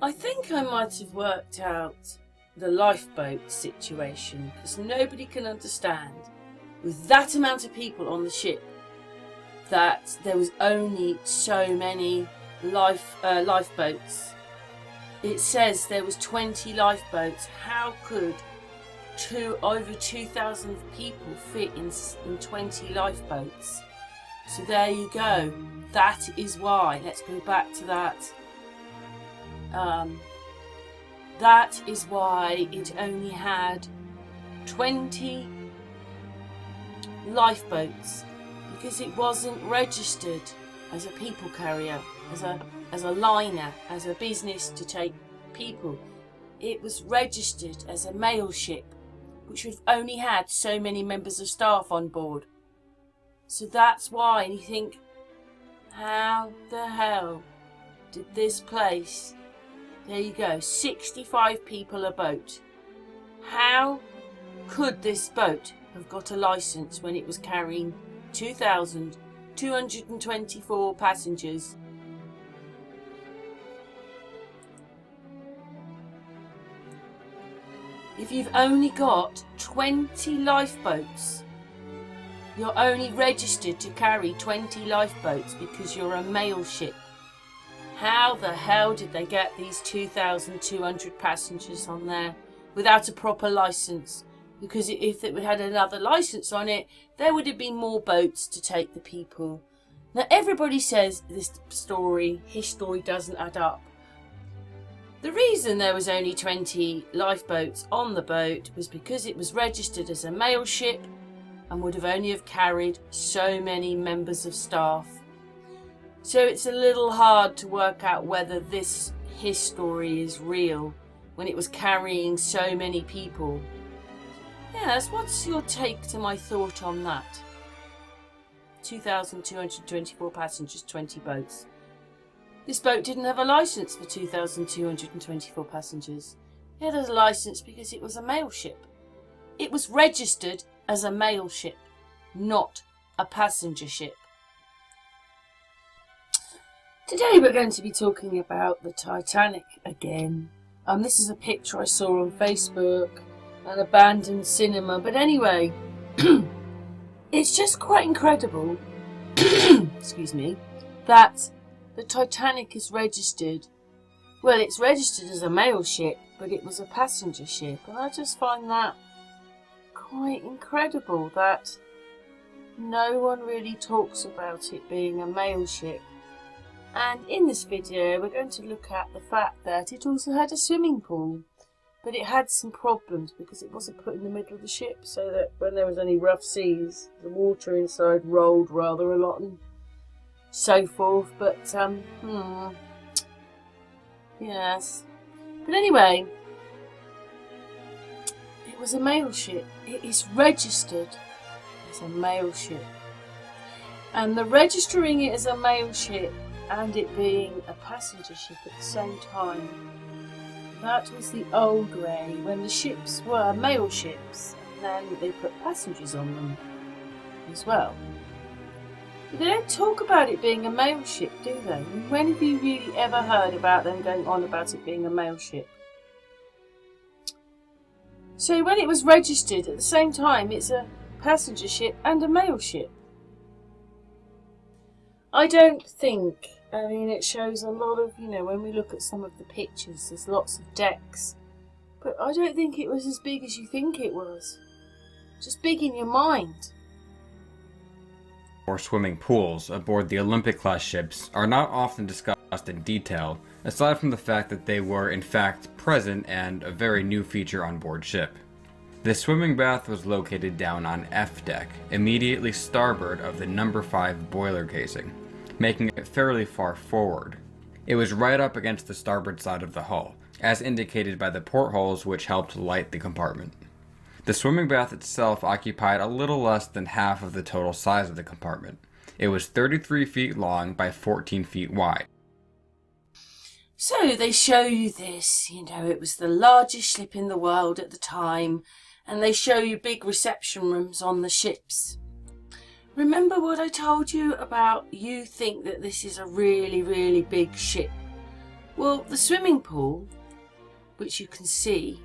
I think I might have worked out the lifeboat situation, because nobody can understand, with that amount of people on the ship, that there was only so many lifeboats. It says there was 20 lifeboats. How could over 2,000 people fit in 20 lifeboats? So there you go. That is why. Let's go back to that. That is why it only had 20 lifeboats, because it wasn't registered as a people carrier, as a liner, as a business to take people. It was registered as a mail ship, which would have only had so many members of staff on board. So that's why. And you think, how the hell did this place, there you go, 65 people a boat. How could this boat have got a licence when it was carrying 2,224 passengers? If you've only got 20 lifeboats, you're only registered to carry 20 lifeboats because you're a mail ship. How the hell did they get these 2,200 passengers on there without a proper licence? Because if it had another licence on it, there would have been more boats to take the people. Now everybody says this story, his story doesn't add up. The reason there was only 20 lifeboats on the boat was because it was registered as a mail ship and would have only have carried so many members of staff. So it's a little hard to work out whether his story is real when it was carrying so many people. Yes, what's your take to my thought on that? 2,224 passengers, 20 boats. This boat didn't have a licence for 2,224 passengers. It had a licence because it was a mail ship. It was registered as a mail ship, not a passenger ship. Today we're going to be talking about the Titanic again. This is a picture I saw on Facebook, an abandoned cinema. But anyway, it's just quite incredible, excuse me, that the Titanic is registered. Well, it's registered as a mail ship, but it was a passenger ship. And I just find that quite incredible that no one really talks about it being a mail ship. And in this video we're going to look at the fact that it also had a swimming pool, but it had some problems because it wasn't put in the middle of the ship, so that when there was any rough seas the water inside rolled rather a lot and so forth. But yes, but anyway, it was a mail ship. It is registered as a mail ship, and the registering it as a mail ship and it being a passenger ship at the same time, that was the old way when the ships were mail ships, and then they put passengers on them as well. But they don't talk about it being a mail ship, do they? When have you really ever heard about them going on about it being a mail ship? So when it was registered at the same time, it's a passenger ship and a mail ship. I don't think, I mean, it shows a lot of, when we look at some of the pictures, there's lots of decks. But I don't think it was as big as you think it was. Just big in your mind. Or swimming pools aboard the Olympic-class ships are not often discussed in detail, aside from the fact that they were in fact present and a very new feature on board ship. The swimming bath was located down on F deck, immediately starboard of the number 5 boiler casing, making it fairly far forward. It was right up against the starboard side of the hull, as indicated by the portholes which helped light the compartment. The swimming bath itself occupied a little less than half of the total size of the compartment. It was 33 feet long by 14 feet wide. So they show you this, it was the largest ship in the world at the time, and they show you big reception rooms on the ships. Remember what I told you about you think that this is a really, really big ship? Well, the swimming pool, which you can see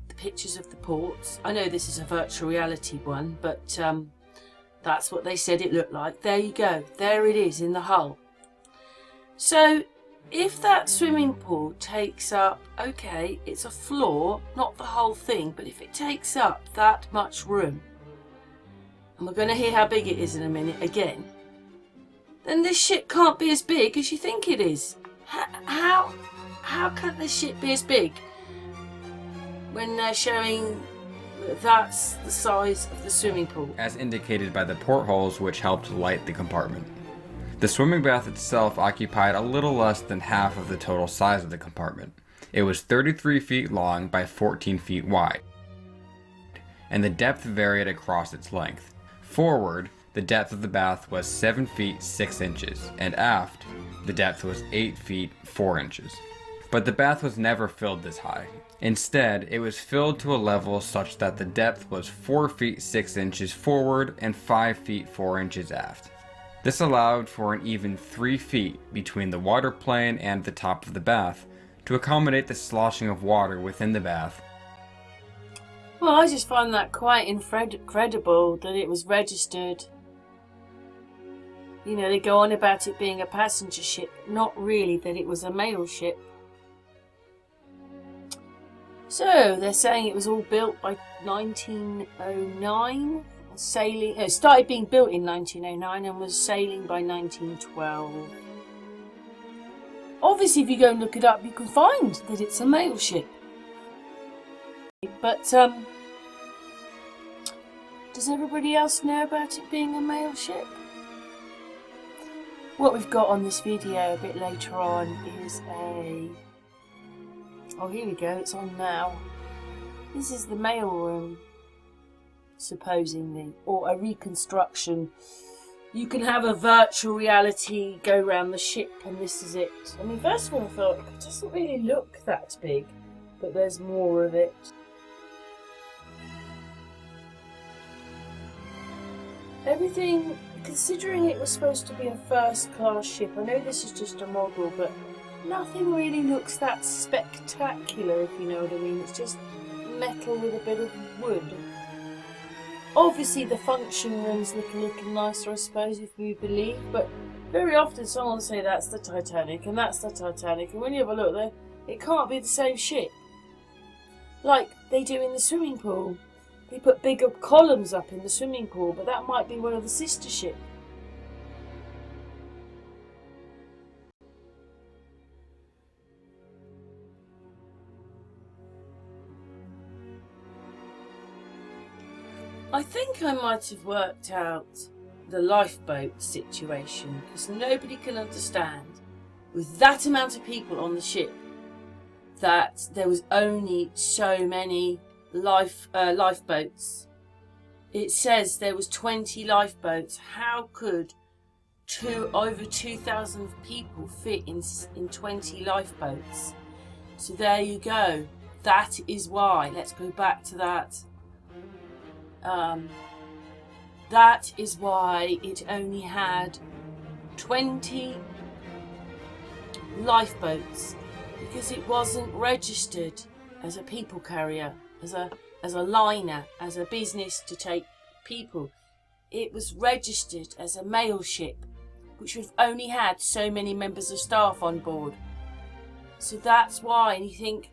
the pictures of the ports. I know this is a virtual reality one, but that's what they said it looked like. There you go. There it is in the hull. So if that swimming pool takes up, okay, it's a floor, not the whole thing, but if it takes up that much room, and we're going to hear how big it is in a minute again, then this ship can't be as big as you think it is. How can this ship be as big when they're showing that that's the size of the swimming pool? As indicated by the portholes which helped light the compartment. The swimming bath itself occupied a little less than half of the total size of the compartment. It was 33 feet long by 14 feet wide, and the depth varied across its length. Forward, the depth of the bath was 7 feet 6 inches, and aft, the depth was 8 feet 4 inches. But the bath was never filled this high. Instead, it was filled to a level such that the depth was 4 feet 6 inches forward and 5 feet 4 inches aft. This allowed for an even 3 feet between the water plane and the top of the bath to accommodate the sloshing of water within the bath. Well, I just find that quite incredible that it was registered. You know, they go on about it being a passenger ship, not really that it was a mail ship. So, they're saying it was all built by 1909, started being built in 1909 and was sailing by 1912. Obviously, if you go and look it up, you can find that it's a mail ship. But, does everybody else know about it being a mail ship? What we've got on this video a bit later on is oh, here we go, it's on now. This is the mail room, supposedly, or a reconstruction. You can have a virtual reality go around the ship, and this is it. I mean, first of all, I thought it doesn't really look that big, but there's more of it. Everything, considering it was supposed to be a first-class ship, I know this is just a model, but nothing really looks that spectacular, if you know what I mean. It's just metal with a bit of wood. Obviously, the function rooms look a little nicer, I suppose, if we believe, but very often someone will say that's the Titanic, and that's the Titanic, and when you have a look there, it can't be the same ship. Like they do in the swimming pool. They put bigger columns up in the swimming pool, but that might be one of the sister ships. I think I might have worked out the lifeboat situation, because nobody can understand, with that amount of people on the ship, that there was only so many lifeboats. It says there was 20 lifeboats. How could over 2,000 people fit in 20 lifeboats? So there you go. That is why. Let's go back to that. That is why it only had 20 lifeboats, because it wasn't registered as a people carrier, as a liner, as a business to take people. It was registered as a mail ship, which would have only had so many members of staff on board. So that's why. And you think,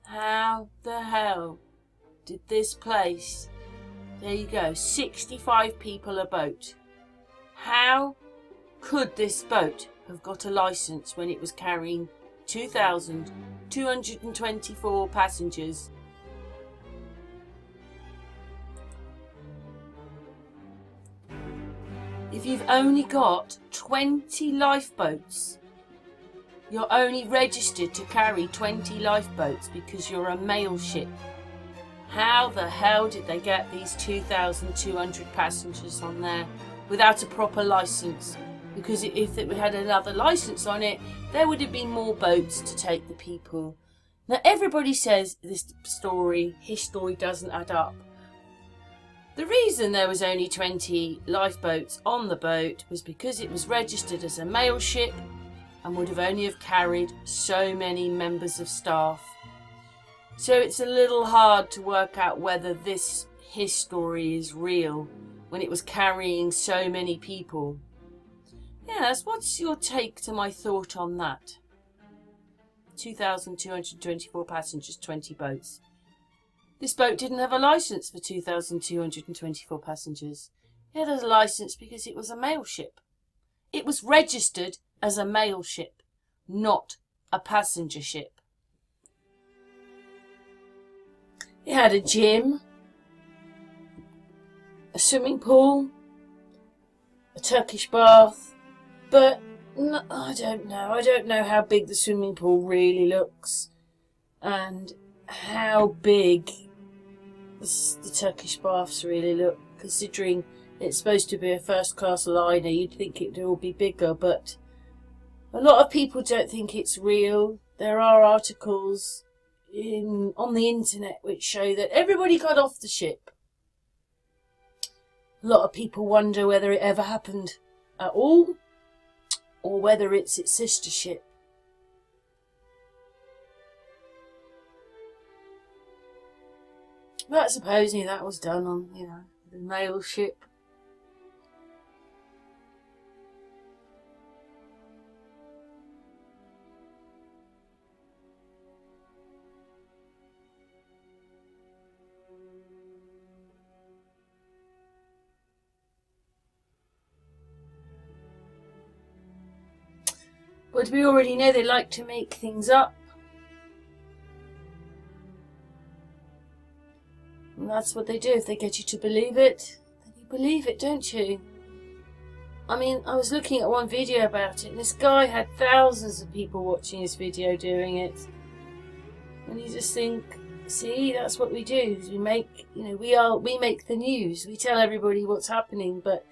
how the hell did this place, there you go, 65 people a boat. How could this boat have got a licence when it was carrying 2,224 passengers? If you've only got 20 lifeboats, you're only registered to carry 20 lifeboats because you're a mail ship. How the hell did they get these 2,200 passengers on there without a proper licence? Because if it had another licence on it, there would have been more boats to take the people. Now everybody says this story, his story doesn't add up. The reason there was only 20 lifeboats on the boat was because it was registered as a mail ship, and would have only have carried so many members of staff. So it's a little hard to work out whether this history is real when it was carrying so many people. Yes, what's your take to my thought on that? 2,224 passengers, 20 boats. This boat didn't have a licence for 2,224 passengers. It had a licence because it was a mail ship. It was registered as a mail ship, not a passenger ship. It had a gym, a swimming pool, a Turkish bath, but no, I don't know. I don't know how big the swimming pool really looks and how big the Turkish baths really look, considering it's supposed to be a first-class liner. You'd think it would all be bigger, but a lot of people don't think it's real. There are articles on the internet which show that everybody got off the ship. A lot of people wonder whether it ever happened at all, or whether it's its sister ship. But supposedly that was done on, the mail ship. But we already know they like to make things up. And that's what they do. If they get you to believe it, then you believe it, don't you? I mean, I was looking at one video about it, and this guy had thousands of people watching his video doing it. And you just think, see, that's what we do. We make, we make the news. We tell everybody what's happening, but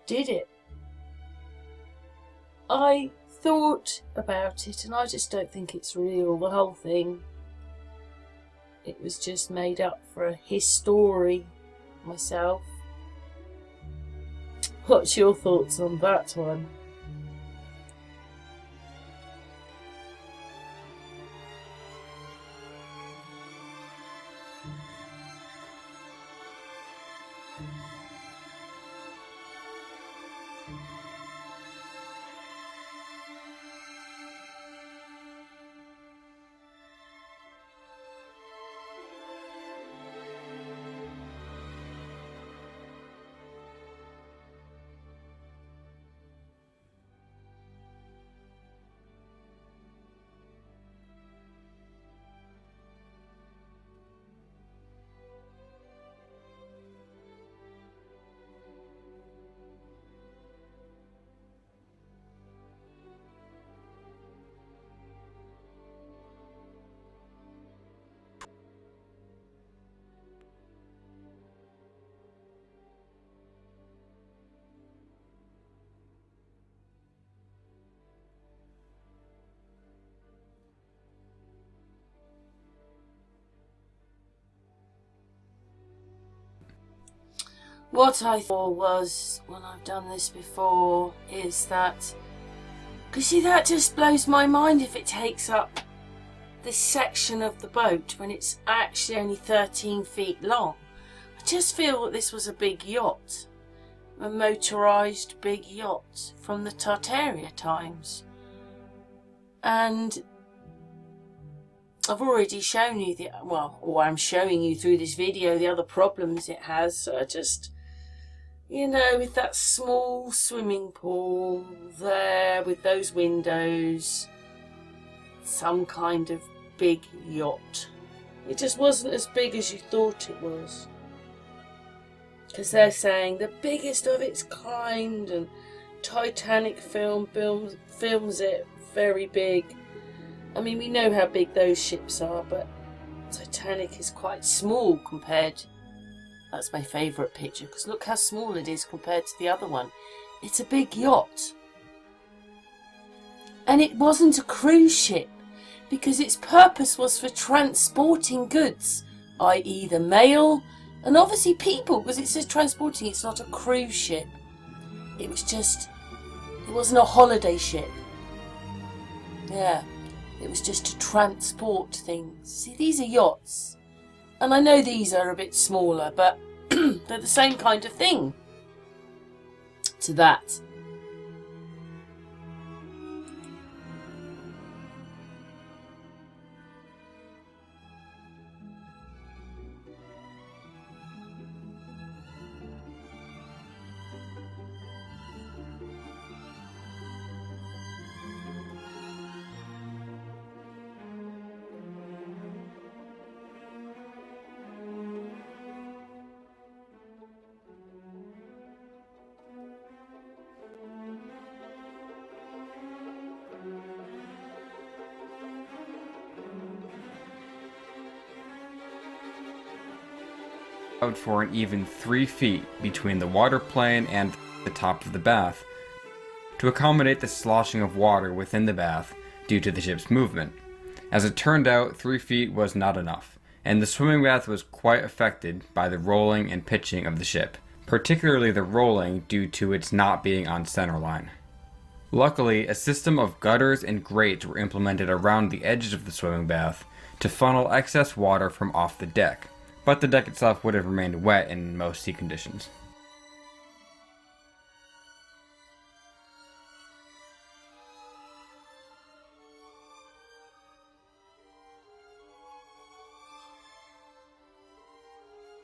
did it? I thought about it, and I just don't think it's real, the whole thing. It was just made up for his story, myself. What's your thoughts on that one? What I thought was, when I've done this before, is that, because see, that just blows my mind if it takes up this section of the boat when it's actually only 13 feet long. I just feel that this was a big yacht, a motorised big yacht from the Tartaria times. And I've already shown you or I'm showing you through this video the other problems it has, so I just, with that small swimming pool there with those windows, some kind of big yacht. It just wasn't as big as you thought it was. Because they're saying the biggest of its kind, and Titanic films it very big. I mean, we know how big those ships are, but Titanic is quite small compared. That's my favourite picture, because look how small it is compared to the other one. It's a big yacht. And it wasn't a cruise ship, because its purpose was for transporting goods, i.e. the mail, and obviously people, because it says transporting, it's not a cruise ship. It wasn't a holiday ship. Yeah, it was just to transport things. See, these are yachts. And I know these are a bit smaller, but they're the same kind of thing to that. Out for an even 3 feet between the water plane and the top of the bath to accommodate the sloshing of water within the bath due to the ship's movement. As it turned out, 3 feet was not enough, and the swimming bath was quite affected by the rolling and pitching of the ship, particularly the rolling due to its not being on centerline. Luckily, a system of gutters and grates were implemented around the edges of the swimming bath to funnel excess water from off the deck, but the deck itself would have remained wet in most sea conditions.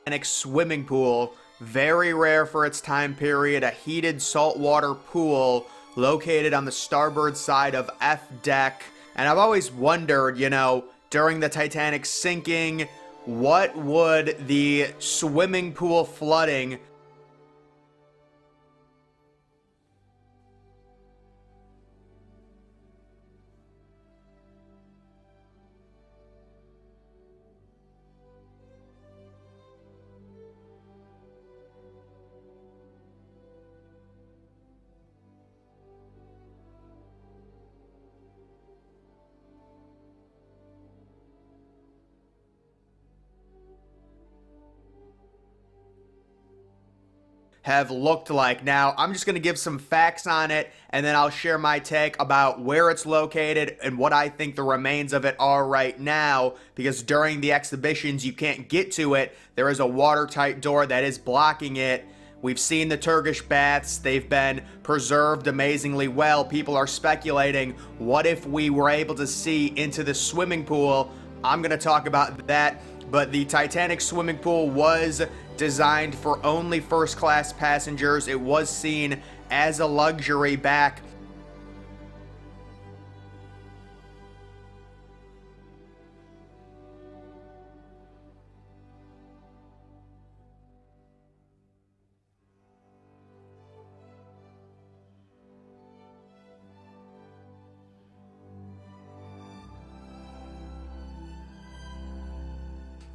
Titanic swimming pool, very rare for its time period, a heated saltwater pool located on the starboard side of F deck. And I've always wondered, you know, during the Titanic sinking, what would the swimming pool flooding have looked like. Now, I'm just going to give some facts on it, and then I'll share my take about where it's located and what I think the remains of it are right now, because during the exhibitions, you can't get to it. There is a watertight door that is blocking it. We've seen the Turkish baths. They've been preserved amazingly well. People are speculating, what if we were able to see into the swimming pool? I'm going to talk about that, but the Titanic swimming pool was designed for only first-class passengers. It was seen as a luxury back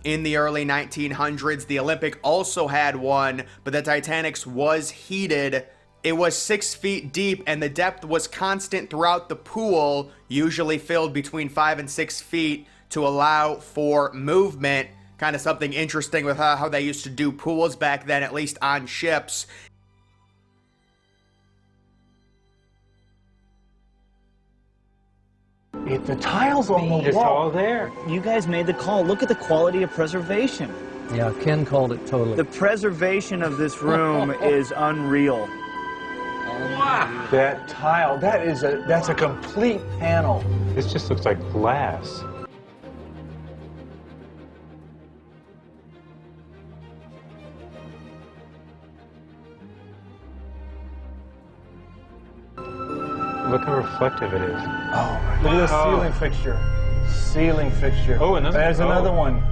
in the early 1900s. The Olympic also had one, but the Titanic's was heated. It was 6 feet deep, and the depth was constant throughout the pool, usually filled between 5 and 6 feet to allow for movement. Kind of something interesting with how they used to do pools back then, at least on ships. The tiles on the wall. It's all there. You guys made the call. Look at the quality of preservation. Yeah, Ken called it totally. The preservation of this room is unreal. Wow. That tile, that's a complete panel. This just looks like glass. Look how reflective it is. Oh, look at the ceiling fixture. Ceiling fixture. Oh, another. There's another one.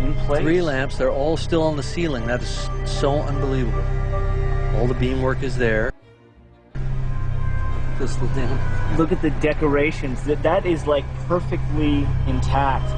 In place. 3 lamps, they're all still on the ceiling. That is so unbelievable. All the beamwork is there. Just look down. Look at the decorations. That is like perfectly intact.